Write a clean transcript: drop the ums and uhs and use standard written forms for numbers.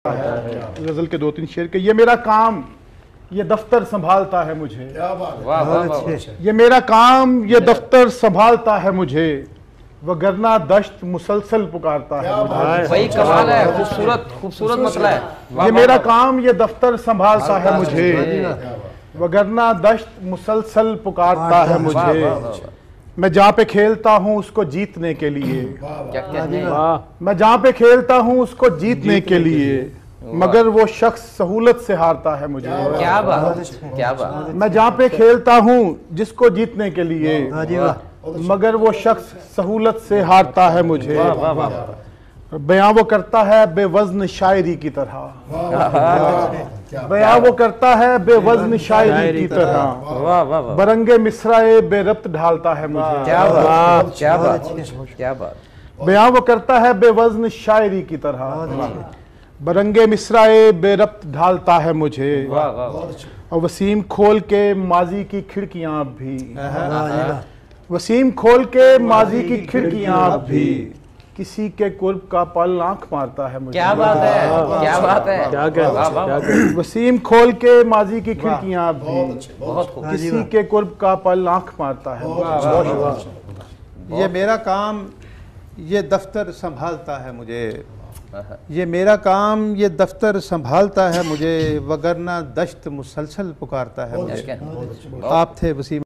गजल के दो तीन शेर के। ये मेरा काम ये दफ्तर संभालता है मुझे, ये मेरा काम ये दफ्तर संभालता है मुझे, वगरना दश्त मुसलसल पुकारता है मुझे। वही कमाल है, खूबसूरत खूबसूरत मसला है। ये मेरा काम ये दफ्तर संभालता है मुझे, वगरना दश्त मुसलसल पुकारता है मुझे। मैं जहाँ पे खेलता हूँ उसको जीतने के लिए, मैं जहाँ पे खेलता हूँ उसको जीतने के लिए, मगर वो शख्स सहूलत से हारता है मुझे। क्या बात, क्या बात। मैं जहाँ पे खेलता हूँ जिसको जीतने के लिए, मगर वो शख्स सहूलत से हारता है मुझे। बयां वो करता है बेवज़न शायरी की तरह, बयां वो करता है बेवज़न शायरी की तरह, बरंगे मिसराए बेरब्त ढालता है मुझे। क्या बात, क्या बात, क्या बात। बयां वो करता है बेवज़न शायरी की तरह, बरंगे मिसराए बेरब्त ढालता है मुझे। और वसीम खोल के माजी की खिड़कियां भी, वसीम खोल के माजी की खिड़कियां भी, किसी के कुर्ब का पल आंख मारता है मुझे। क्या बात है, क्या बात है, क्या क्या। वसीम खोल के माजी की खिड़कियां भी, किसी के कुर्ब का पल आंख मारता है। ये मेरा काम ये दफ्तर संभालता है मुझे, ये मेरा काम ये दफ्तर संभालता है मुझे, वगरना दश्त मुसलसल पुकारता है मुझे। आप थे वसीम।